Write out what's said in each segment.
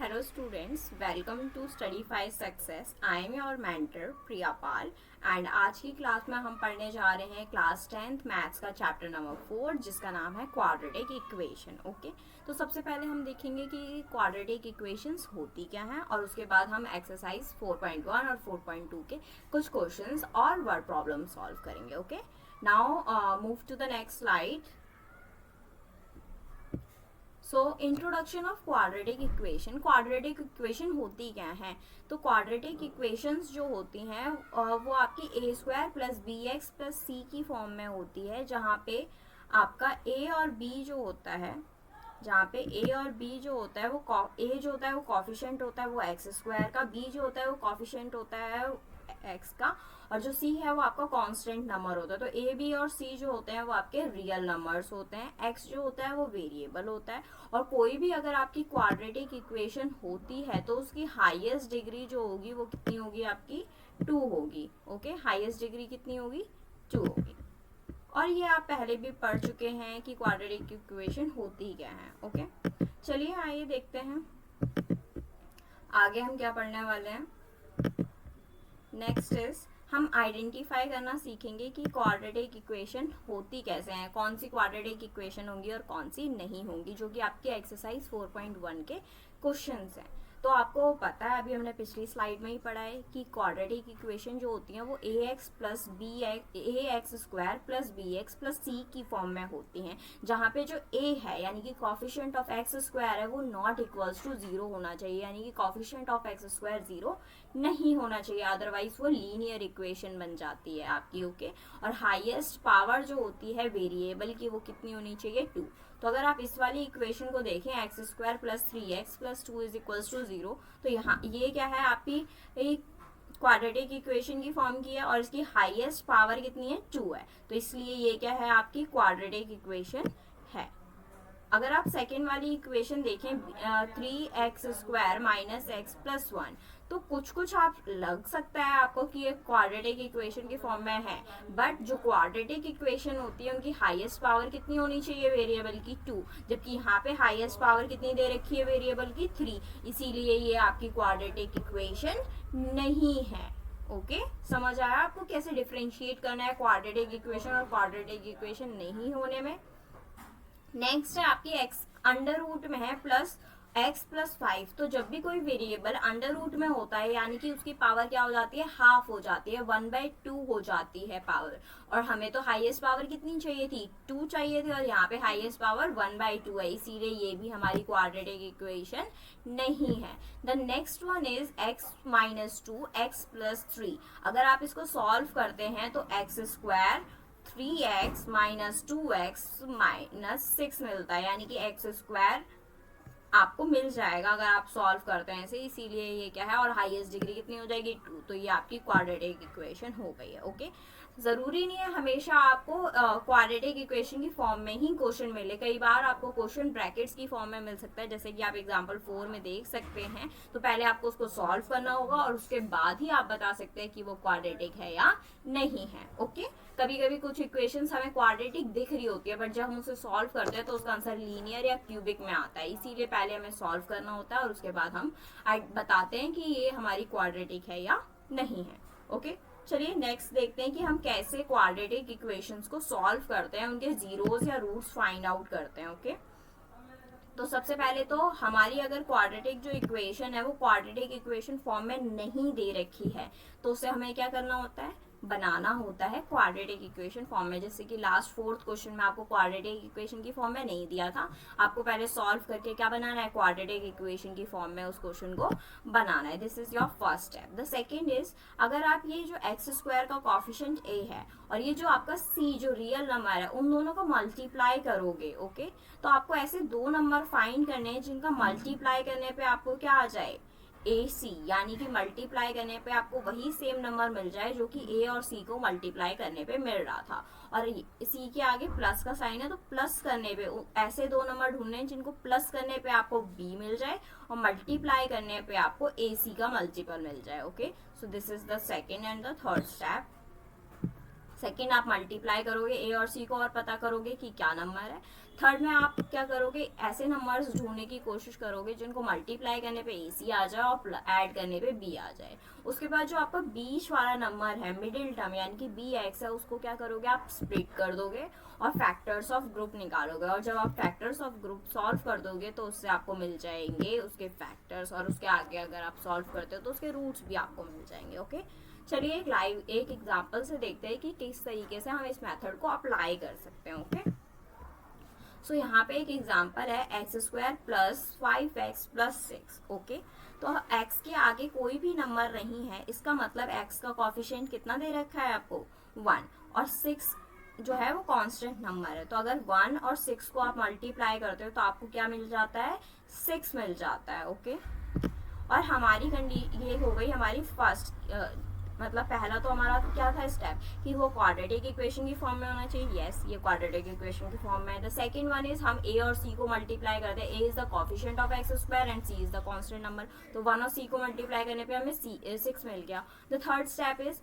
hello students, welcome to Studify Success. I am your mentor Priya Pal and आज की class में हम पढ़ने जा रहे हैं क्लास 10th मैथ्स का चैप्टर नंबर 4 जिसका नाम है क्वाड्रेटिक इक्वेशन. ओके, तो सबसे पहले हम देखेंगे कि क्वाड्रेटिक इक्वेशंस होती क्या हैं और उसके बाद हम एक्सरसाइज 4.1 और 4.2 के कुछ क्वेश्चंस और वर्ड प्रॉब्लम सॉल्व करेंगे. Okay, now move to the next slide. So introduction of quadratic equation. Quadratic equation होती क्या है? तो क्वाड्रेटिक इक्वेशंस जो होती हैं वो आपकी a square plus b x plus c की फॉर्म में होती है, जहाँ पे आपका ए और बी जो होता है, जहाँ पे ए और बी जो होता है वो ए जो होता है वो कॉफिशिएंट होता है वो एक्स स्क्वायर का, बी जो होता है वो कॉफिशिएंट होता है एक्स का, और जो सी है वो आपका कांस्टेंट नंबर होता है. तो ए बी और सी जो होते हैं वो आपके रियल नंबर्स होते हैं, एक्स जो होता है वो वेरिएबल होता है. और कोई भी अगर आपकी क्वाड्रेटिक इक्वेशन होती है तो उसकी हाईएस्ट डिग्री जो होगी वो कितनी होगी? आपकी 2 होगी. ओके, हाईएस्ट डिग्री कितनी होगी? 2 होगी. और ये आप पहले भी पढ़ चुके हैं कि क्वाड्रेटिक इक्वेशन होती क्या है. ओके, चलिए आइए देखते हैं आगे हम क्या पढ़ने वाले हैं. नेक्स्ट इज हम आइडेंटिफाई करना सीखेंगे कि क्वाड्रेटिक इक्वेशन होती कैसे हैं, कौन सी क्वाड्रेटिक इक्वेशन होंगी और कौन सी नहीं होंगी, जो कि आपके एक्सरसाइज 4.1 के क्वेश्चंस हैं. तो आपको पता है, अभी हमने पिछली स्लाइड में ही पढ़ा है कि क्वाड्रेटिक इक्वेशन जो होती हैं वो a x plus b x square plus b x plus c की फॉर्म में होती हैं, जहाँ पे जो ए है यानी कि कॉफिशिएंट ऑफ एक्स स्क्वायर है वो नॉट इक्वल्स टू 0 होना चाहिए, यानी कि कॉफिशिएंट ऑफ एक्स स्क्वायर 0 नहीं होना चाहिए, अदरवाइज वो लीनियर इक्वेशन बन जाती है आपकी. ओके, और हाईएस्ट पावर जो होती है वेरिएबल की वो कितनी होनी चाहिए? 2. तो अगर आप इस वाली इक्वेशन को देखें x square plus 3x plus 2 is equals to 0, तो यहाँ ये क्या है? आपकी एक क्वाड्रेटिक इक्वेशन की फॉर्म की है और इसकी हाईएस्ट पावर कितनी है? 2 है. तो इसलिए ये क्या है? आपकी क्वाड्रेटिक इक्वेशन है. अगर आप सेकेंड वाली इक्वेशन देखें 3x square minus x plus 1, तो कुछ आप लग सकता है आपको कि ये क्वाड्रेटिक इक्वेशन की फॉर्म में है, बट जो क्वाड्रेटिक इक्वेशन होती है उनकी हाईएस्ट पावर कितनी होनी चाहिए? वेरिएबल की 2, जबकि यहाँ पे हाईएस्ट पावर कितनी दे रखी है? वेरिएबल की 3. इसीलिए ये आपकी क्वाड्रेटिक इक्वेशन नहीं है. ओके, समझ आया आपको कैसे डिफरेंशिएट करना है क्वाड्रेटिक इक्वेशन और क्वाड्रेटिक इक्वेशन नहीं होने में. नेक्स्ट है आपकी एक्स अंडर रूट में है प्लस एक्स प्लस 5. तो जब भी कोई वेरिएबल अंडर रूट में होता है यानी कि उसकी पावर क्या हो जाती है? हाफ हो जाती है, 1/2 हो जाती है पावर. और हमें तो हाईएस्ट पावर कितनी चाहिए थी? 2 चाहिए थी, और यहाँ पे हाईएस्ट पावर 1/2 है, इसीलिए ये भी हमारी क्वाड्रेटिक इक्वेशन नहीं है. The next one is x minus 2 x plus 3. अगर आप इसको सॉल्व करते हैं तो x square 3x minus 2x minus 6 मिलता है, यानी कि एक्स स्क्वायर आपको मिल जाएगा अगर आप सॉल्व करते हैं ऐसे. इसीलिए ये क्या है? और हाईएस्ट डिग्री कितनी हो जाएगी? 2. तो ये आपकी क्वाड्रेटिक इक्वेशन हो गई है. ओके, जरूरी नहीं है हमेशा आपको क्वाड्रेटिक इक्वेशन की फॉर्म में ही क्वेश्चन मिले, कई बार आपको क्वेश्चन ब्रैकेट्स की फॉर्म में मिल सकता है, जैसे कि आप एग्जांपल 4 में देख सकते हैं. तो पहले आपको उसको सॉल्व करना होगा और उसके बाद ही आप बता सकते हैं कि वो क्वाड्रेटिक है या नहीं है. ओके, कभी कभी कुछ इक्वेशंस हमें क्वाड्रेटिक दिख रही होती है, बट जब हम उसे सॉल्व करते हैं तो उसका आंसर लीनियर या क्यूबिक में आता है, इसीलिए पहले हमें सॉल्व करना होता है और उसके बाद हम बताते हैं कि ये हमारी क्वाड्रेटिक है या नहीं है. ओके, चलिए नेक्स्ट देखते हैं कि हम कैसे क्वाड्रेटिक इक्वेशंस को सॉल्व करते हैं, उनके जीरोस या रूट्स फाइंड आउट करते हैं. ओके, तो सबसे पहले तो हमारी अगर क्वाड्रेटिक जो इक्वेशन है वो क्वाड्रेटिक इक्वेशन फॉर्म में नहीं दे रखी है तो उसे हमें क्या करना होता है? बनाना होता है क्वाड्रेटिक इक्वेशन फॉर्म में. जैसे कि लास्ट 4th क्वेश्चन में आपको क्वाड्रेटिक इक्वेशन की फॉर्म में नहीं दिया था, आपको पहले सॉल्व करके क्या बनाना है? क्वाड्रेटिक इक्वेशन की फॉर्म में उस क्वेश्चन को बनाना है. This is your first step. The second is, अगर आप ये जो एक्स स्क्वायर का कॉफिशिएंट ए है और ये जो आपका सी जो रियल नंबर है उन दोनों को मल्टीप्लाई करोगे. ओके, तो आपको ऐसे 2 नंबर फाइंड करने हैं जिनका मल्टीप्लाई करने पे आपको क्या आ जाए? AC, यानी कि मल्टीप्लाई करने पे आपको वही सेम नंबर मिल जाए जो कि A और C को मल्टीप्लाई करने पे मिल रहा था. और C के आगे प्लस का साइन है तो प्लस करने पे ऐसे 2 नंबर ढूंढने हैं जिनको प्लस करने पे आपको B मिल जाए और मल्टीप्लाई करने पे आपको AC का मल्टीपल मिल जाए. Okay, so this is the second and the third step. Second आप मल्टीप्लाई करोगे ए और सी को और पता करोगे कि क्या नंबर है. थर्ड में आप क्या करोगे, ऐसे नंबर्स ढूंढने की कोशिश करोगे जिनको मल्टीप्लाई करने पे AC आ जाए और ऐड करने पे B आ जाए। उसके बाद जो आपका बीच वाला नंबर है मिडिल टर्म यानी कि BX है, उसको क्या करोगे आप स्प्लिट कर दोगे और फैक्टर्स ऑफ ग्रुप निकालोगे, और जब आप फैक्टर्स ऑफ ग्रुप सॉल्व कर दोगे तो उससे आपको मिल जाएंगे उसके फैक्टर्स, और उसके आगे अगर आप सॉल्व करते हो तो उसके रूट्स भी आपको मिल जाएंगे। ओके, चलिए एक एग्जांपल से देखते हैं कि किस तरीके से हम इस मेथड को अप्लाई कर सकते हैं। ओके, सो यहाँ पे एक एग्जांपल है x² plus 5x plus 6। Okay, तो x के आगे कोई भी नंबर नहीं है, इसका मतलब x का कॉफिशिएंट कितना दे रखा है आपको 1, और 6 जो है वो कांस्टेंट नंबर है। तो अगर 1 और 6 को आप मल्टीप्लाई करते हो तो आपको क्या मिल जाता है, 6 मिल जाता है। ओके, और हमारी ये हो गई हमारी फर्स्ट मतलब पहला तो हमारा क्या था स्टेप कि वो क्वाड्रेटिक इक्वेशन की फॉर्म में होना चाहिए। यस, ये क्वाड्रेटिक इक्वेशन की फॉर्म में है। द सेकंड वन इज हम a और c को मल्टीप्लाई करते हैं। a is the coefficient of x² and c is the constant number, तो 1 और c को मल्टीप्लाई करने पे हमें 6 मिल गया। द थर्ड स्टेप इज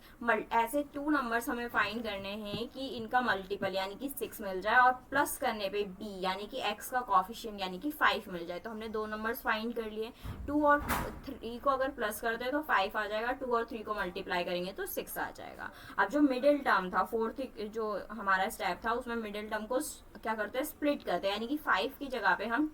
ऐसे 2 नंबर्स हमें फाइंड करने हैं कि इनका मल्टीपल यानी कि 6 मिल जाए और प्लस करने पे b यानी कि x का कोफिशिएंट यानी कि 5 मिल जाए। तो हमने 2 नंबर्स फाइंड कर लिए। 2 और 3 को अगर प्लस करते हैं तो 5 आ जाएगा, 2 और 3 को मल्टीप्लाई करेंगे तो 6 आ जाएगा। अब जो मिडिल टर्म था, फोर्थ जो हमारा स्टेप था, उसमें मिडिल टर्म को क्या करते हैं, स्प्लिट करते हैं, यानी कि 5 की जगह पे हम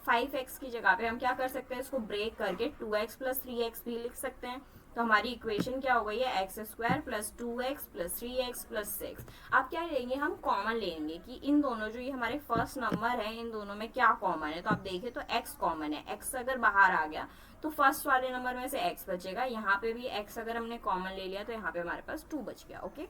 5x की जगह पे हम क्या कर सकते हैं, इसको ब्रेक करके 2x प्लस 3x भी लिख सकते हैं। तो हमारी इक्वेशन क्या हो गई है, x² plus 2x plus 3x plus 6। अब क्या लेंगे, हम कॉमन लेंगे कि इन दोनों जो ये हमारे फर्स्ट नंबर है इन दोनों में क्या कॉमन है। तो आप देखें तो x कॉमन है, x अगर बाहर आ गया तो फर्स्ट वाले नंबर में से x बचेगा, यहाँ पे भी x अगर हमने कॉमन ले लिया तो यहाँ पे हमारे पास 2 बच गया। ओके,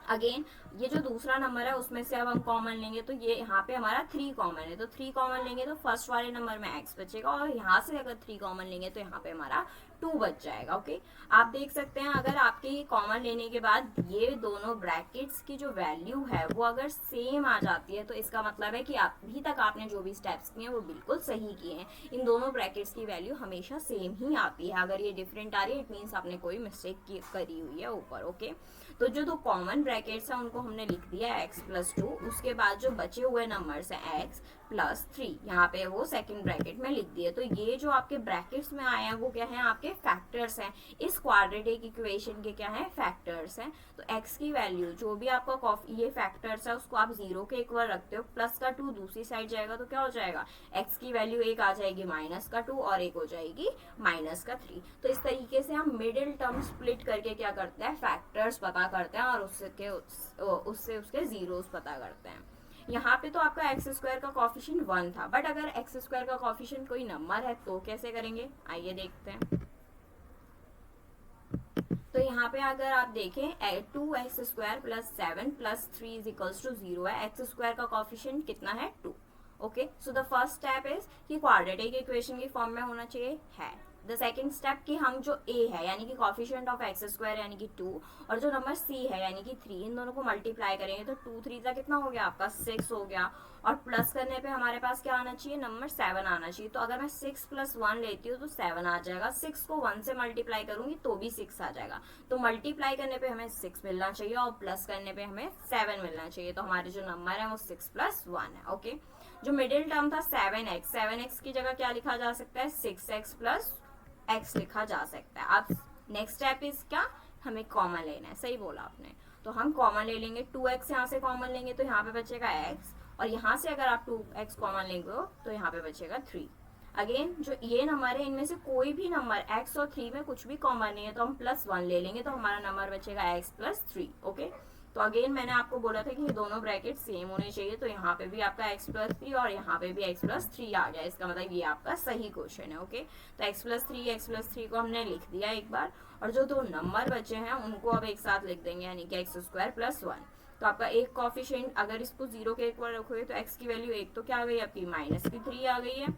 अगेन ये जो दूसरा नंबर है उसमें से अब हम कॉमन लेंगे तो ये यहाँ पे हमारा 3 कॉमन है, तो 3 कॉमन लेंगे तो फर्स्ट वाले नंबर में x बचेगा, और यहाँ से अगर 3 कॉमन लेंगे तो यहाँ पे हमारा 2 बच जाएगा। ओके, आप देख सकते हैं अगर आपके ये कॉमन लेने के बाद ये दोनों ब्रैकेट्स की जो वैल्यू है वो अगर सेम आ जाती है तो इसका मतलब है कि अभी तक आपने जो भी स्टेप्स किए हैं वो बिल्कुल सही किए हैं। इन दोनों ब्रैकेट्स की वैल्यू हमेशा सेम ही आती है, अगर ये डिफरेंट आ रही है इट मीन्स आपने कोई मिस्टेक करी हुई है ऊपर। ओके, तो जो 2 कॉमन ब्रैकेट्स हैं उनको हमने लिख दिया x प्लस 2, उसके बाद जो बचे हुए नंबर्स हैं x प्लस 3 यहाँ पे वो सेकंड ब्रैकेट में लिख दिए। तो ये जो आपके ब्रैकेट्स में आए हैं वो क्या है, आपके फैक्टर्स हैं, इस क्वाड्रेटिक इक्वेशन के क्या है, फैक्टर्स हैं। तो x की वैल्यू जो भी आपका ये फैक्टर्स है उसको आप 0 के इक्वल रखते हो, प्लस का 2 दूसरी साइड जाएगा तो क्या हो जाएगा, x की वैल्यू 1 आ जाएगी माइनस का 2 और 1 हो जाएगी माइनस का 3। तो इस तरीके से हम मिडिल टर्म स्प्लिट करके क्या करते हैं, फैक्टर्स पता करते हैं और उससे उसके जीरोस पता करते हैं। यहाँ पे तो आपका x² का कॉफिशिएंट 1 था, बट अगर x² का कॉफिशिएंट कोई नंबर है तो कैसे करेंगे, आइए देखते हैं। तो यहाँ पे अगर आप देखें 2x² plus 7 plus 3 is equals to 0 है, x² का कॉफिशिएंट कितना है 2। Okay, so the first step is कि क्वाड्रेटिक इक्वेशन की फॉर्म में होना चाहिए है। द सेकेंड स्टेप कि हम जो a है यानी कि कॉफिशिएंट ऑफ x² यानी कि 2 और जो नंबर c है यानी कि 3, इन दोनों को मल्टीप्लाई करेंगे तो 2 3 का कितना हो गया आपका 6 हो गया, और प्लस करने पे हमारे पास क्या आना चाहिए, नंबर 7 आना चाहिए। तो अगर मैं 6 प्लस 1 लेती हूँ तो 7 आ जाएगा, 6 को 1 से मल्टीप्लाई करूंगी तो भी 6 आ जाएगा। तो मल्टीप्लाई करने पे हमें 6 मिलना चाहिए और प्लस करने पे हमें 7 मिलना चाहिए। तो हमारे जो नंबर है वो 6 प्लस 1 है। ओके, जो मिडिल टर्म था 7x की जगह क्या लिखा जा सकता है, 6x प्लस x लिखा जा सकता है। अब नेक्स्ट स्टेप इज क्या, हमें कॉमन लेना है, सही बोला आपने। तो हम कॉमन ले लेंगे, 2x यहाँ से कॉमन लेंगे तो यहाँ पे बचेगा x, और यहाँ से अगर आप 2x कॉमन लेंगे तो यहाँ पे बचेगा 3। अगेन जो ये नंबर है इनमें से कोई भी नंबर x और 3 में कुछ भी कॉमन नहीं है तो हम प्लस 1 ले लेंगे तो हमारा नंबर बचेगा x प्लस 3। ओके, तो अगेन मैंने आपको बोला था कि ये दोनों ब्रैकेट सेम होने चाहिए, तो यहाँ पे भी आपका x प्लस 3 और यहाँ पे भी x प्लस 3 आ गया, इसका मतलब ये आपका सही क्वेश्चन है। ओके, तो x प्लस 3 को हमने लिख दिया एक बार, और जो 2 नंबर बचे हैं उनको अब एक साथ लिख देंगे यानी कि x² प्लस 1। तो आपका एक कॉफिशिएंट अगर इसको 0 के इक्वल रखोगे तो x की वैल्यू 1 तो क्या आ गई आपकी माइनस की 3 आ गई है,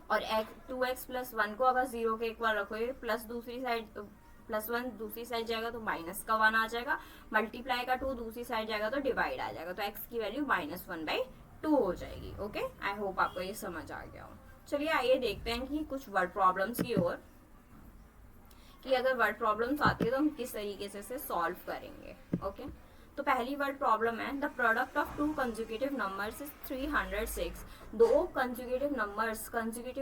और 2x प्लस 1 को अगर 0 के इक्वल रखोगे प्लस दूसरी साइड प्लस 1 दूसरी साइड जाएगा तो माइनस का 1 आ जाएगा, मल्टीप्लाई का 2 दूसरी साइड जाएगा तो डिवाइड आ जाएगा, तो x की वैल्यू -1/2 हो जाएगी। ओके, आई होप आपको ये समझ आ गया हो। चलिए आइए देखते हैं कि कुछ वर्ड प्रॉब्लम्स की ओर, कि अगर वर्ड प्रॉब्लम्स आती है तो हम किस तरीके से सॉल्व करेंगे। ओके, तो पहली वर्ड प्रॉब्लम है, the product of to consecutive numbers is 306। दो कंसेक्यूटिव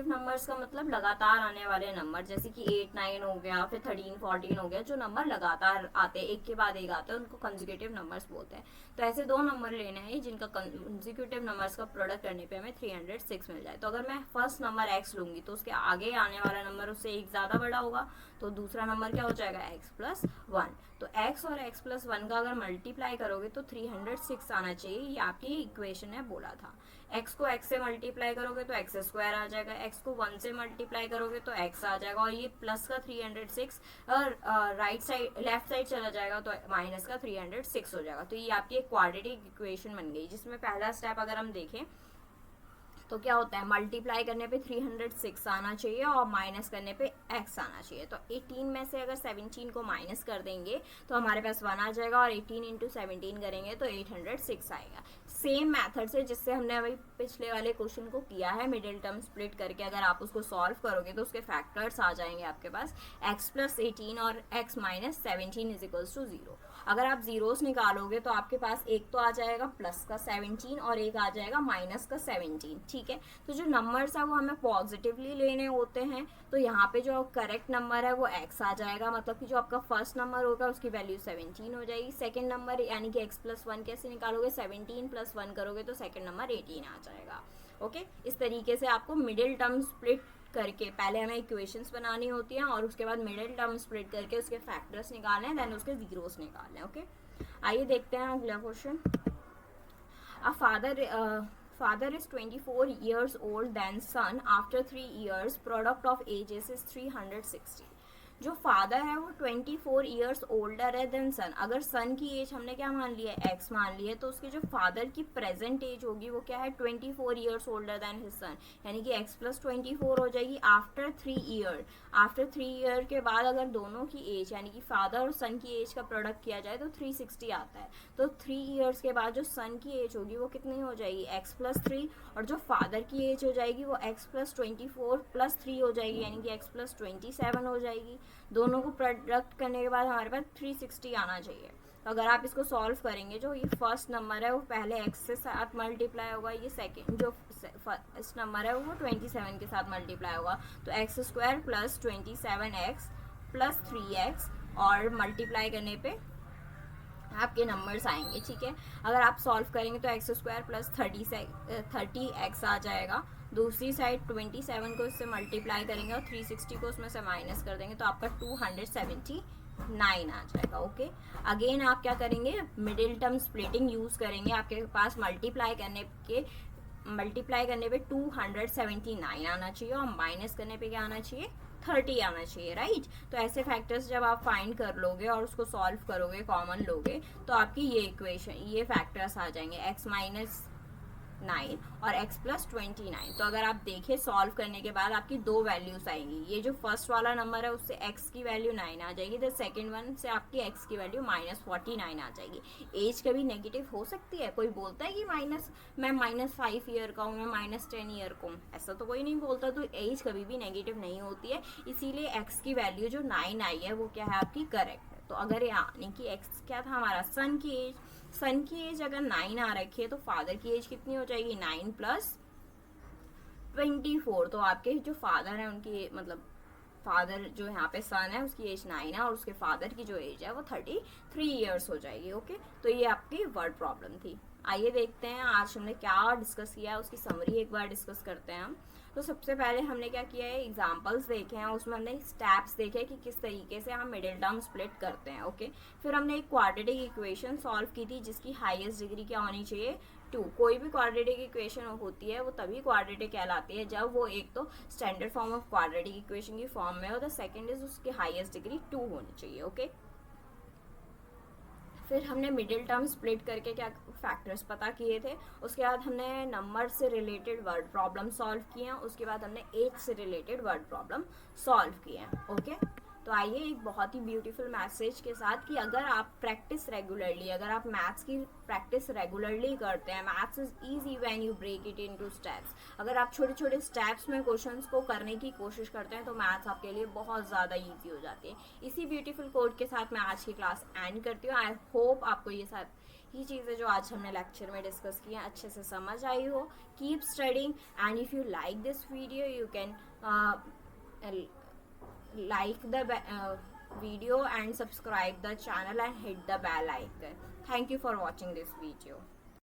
नंबर्स का मतलब लगातार आने वाले नंबर, जैसे कि 8 9 हो गया, फिर 13 14 हो गया, जो नंबर लगातार आते हैं, एक के बाद एक आते हैं, उनको कंसेक्यूटिव नंबर्स बोलते हैं। तो ऐसे दो नंबर लेने हैं जिनका कंसेक्यूटिव नंबर्स का प्रोडक्ट करने पे हमें 306 मिल जाए। तो अगर मैं फर्स्ट नंबर x लूंगी तो उसके आगे आने वाला नंबर उससे एक ज़्यादा बड़ा होगा, तो दूसरा नंबर क्या हो जाएगा, x प्लस 1। तो x और x प्लस 1 का अगर मल्टीप्लाई करोगे तो 306 आना चाहिए, ये आपकी इक्वेशन है, बोला था। x को x से मल्टीप्लाई करोगे तो x स्क्वायर आ जाएगा, x को 1 से मल्टीप्लाई करोगे तो x आ जाएगा, और ये प्लस का 306 और राइट साइड लेफ्ट साइड चला जाएगा तो माइनस का 306 हो जाएगा। तो ये आपकी एक क्वाड्रेटिक इक्वेशन बन गई, जिसमें पहला स्टेप अगर हम देखें तो क्या होता है, मल्टीप्लाई करने पे 306 आना चाहिए और माइनस करने पे x आना चाहिए। तो 18 में से अगर 17 को माइनस कर देंगे तो हमारे पास 1 आ जाएगा, और 18 इंटू 17 करेंगे तो 806 आएगा। सेम मेथड से जिससे हमने अभी पिछले वाले क्वेश्चन को किया है, मिडिल टर्म स्प्लिट करके अगर आप उसको सॉल्व करोगे तो उसके फैक्टर्स आ जाएंगे आपके पास, x प्लस 18 और x minus 17 is equals to 0। अगर आप जीरोस निकालोगे तो आपके पास एक तो आ जाएगा प्लस का 17 और एक आ जाएगा माइनस का 17, ठीक है। तो जो नंबर्स है वो हमें पॉजिटिवली लेने होते हैं, तो यहाँ पे जो करेक्ट नंबर है वो x आ जाएगा, मतलब कि जो आपका फर्स्ट नंबर होगा उसकी वैल्यू 17 हो जाएगी। सेकंड नंबर यानी कि x प्लस 1 कैसे निकालोगे, 17 प्लस 1 करोगे तो सेकंड नंबर 18 आ जाएगा। ओके, इस तरीके से आपको मिडिल टर्म स्प्लिट करके पहले हमें इक्वेशंस बनानी होती हैं और उसके बाद मिडिल टर्म स्प्लिट करके उसके फैक्टर्स निकालने हैं, देन उसके जीरोस निकालने हैं। ओके, आइए देखते हैं अगला question. A father is 24 years old than son after 3 years, product of ages is 360। जो फादर है वो 24 ईयर्स ओल्डर है देन सन। अगर सन की एज हमने क्या मान लिया है, एक्स मान लिया है, तो उसकी जो फादर की प्रेजेंट एज होगी वो क्या है, 24 years older than his son, यानी कि एक्स प्लस 24 हो जाएगी आफ्टर 3 ईयर। आफ्टर 3 ईयर के बाद अगर दोनों की एज यानी कि फादर और सन की एज का प्रोडक्ट किया जाए तो 360 आता है। तो 3 ईयर्स के बाद जो सन की एज होगी वो कितनी हो जाएगी, एक्स प्लस 3, और जो फादर की एज हो जाएगी वो एक्स प्लस 24 प्लस 3 हो जाएगी, यानी कि एक्स प्लस 27 हो जाएगी। दोनों को प्रोडक्ट करने के बाद हमारे पास 360 आना चाहिए। तो अगर आप इसको सॉल्व करेंगे, जो ये फर्स्ट नंबर है वो पहले x से साथ मल्टीप्लाई होगा, ये सेकेंड जो फर्स्ट नंबर है वो 27 के साथ मल्टीप्लाई होगा, तो x square plus 27x plus 3x और मल्टीप्लाई करने पे आपके नंबर्स आएंगे, ठीक है। अगर आप सॉल्व करेंगे तो एक्स स्क्वायर प्लस 30x आ जाएगा, दूसरी साइड 27 को इससे मल्टीप्लाई करेंगे और 360 को उसमें से माइनस कर देंगे तो आपका 279 आ जाएगा। ओके, अगेन आप क्या करेंगे, मिडिल टर्म स्प्लिटिंग यूज करेंगे। आपके पास मल्टीप्लाई करने पे 279 आना चाहिए और माइनस करने पे क्या आना चाहिए, 30 आना चाहिए, राइट। तो ऐसे फैक्टर्स जब आप फाइंड कर लोगे और उसको सॉल्व करोगे, कॉमन लोगे, तो आपकी ये इक्वेशन, ये फैक्टर्स आ जाएंगे, x माइनस 9 और x प्लस 29। तो अगर आप देखें सॉल्व करने के बाद आपकी दो वैल्यूज आएंगी, ये जो फर्स्ट वाला नंबर है उससे x की वैल्यू 9 आ जाएगी, तो सेकंड वन से आपकी x की वैल्यू माइनस 49 आ जाएगी। एज कभी नेगेटिव हो सकती है, कोई बोलता है कि मैं माइनस 5 ईयर का हूँ, मैं माइनस 10 ईयर का हूँ, ऐसा तो कोई नहीं बोलता। तो एज कभी भी नेगेटिव नहीं होती है, इसीलिए x की वैल्यू जो 9 आई है वो क्या है, आपकी करेक्ट है। तो अगर यानी कि x क्या था हमारा, सन की एज अगर 9 आ रखी है तो फादर की एज कितनी हो जाएगी, 9 प्लस 24। तो आपके जो फादर है उनकी मतलब फादर जो यहाँ पे सन है उसकी एज 9 है और उसके फादर की जो एज है वो 33 ईयर्स हो जाएगी। ओके, तो ये आपकी वर्ड प्रॉब्लम थी। आइए देखते हैं आज हमने क्या डिस्कस किया है, उसकी समरी एक बार डिस्कस करते हैं हम। तो सबसे पहले हमने क्या किया है, एग्जाम्पल्स देखे हैं, उसमें हमने स्टेप्स देखे कि किस तरीके से हम मिडिल टर्म स्प्लिट करते हैं। ओके, फिर हमने एक क्वाड्रेटिक इक्वेशन सॉल्व की थी जिसकी हाईएस्ट डिग्री क्या होनी चाहिए, 2। कोई भी क्वाड्रेटिक इक्वेशन होती है वो तभी क्वाड्रेटिक कहलाती है जब वो एक तो standard form of quadratic equation की फॉर्म में हो, द सेकेंड इज उसकी हाईएस्ट डिग्री 2 होनी चाहिए। ओके, फिर हमने मिडिल टर्म स्प्लिट करके क्या फैक्टर्स पता किए थे, उसके बाद हमने नंबर से रिलेटेड वर्ड प्रॉब्लम सॉल्व किए हैं, उसके बाद हमने एज से रिलेटेड वर्ड प्रॉब्लम सॉल्व किए हैं। ओके, तो आइए एक बहुत ही ब्यूटीफुल मैसेज के साथ कि अगर आप प्रैक्टिस रेगुलरली, अगर आप मैथ्स की प्रैक्टिस रेगुलरली करते हैं, maths is easy when you break it into steps, अगर आप छोटे छोटे स्टेप्स में क्वेश्चंस को करने की कोशिश करते हैं तो मैथ्स आपके लिए बहुत ज़्यादा ईजी हो जाती है। इसी ब्यूटीफुल कोड के साथ मैं आज की क्लास एंड करती हूँ। आई होप आपको ये चीज़ें जो आज हमने लेक्चर में डिस्कस की हैं अच्छे से समझ आई हो। Keep studying and if you like this video you can like the video and subscribe the channel and hit the bell icon. Thank you for watching this video.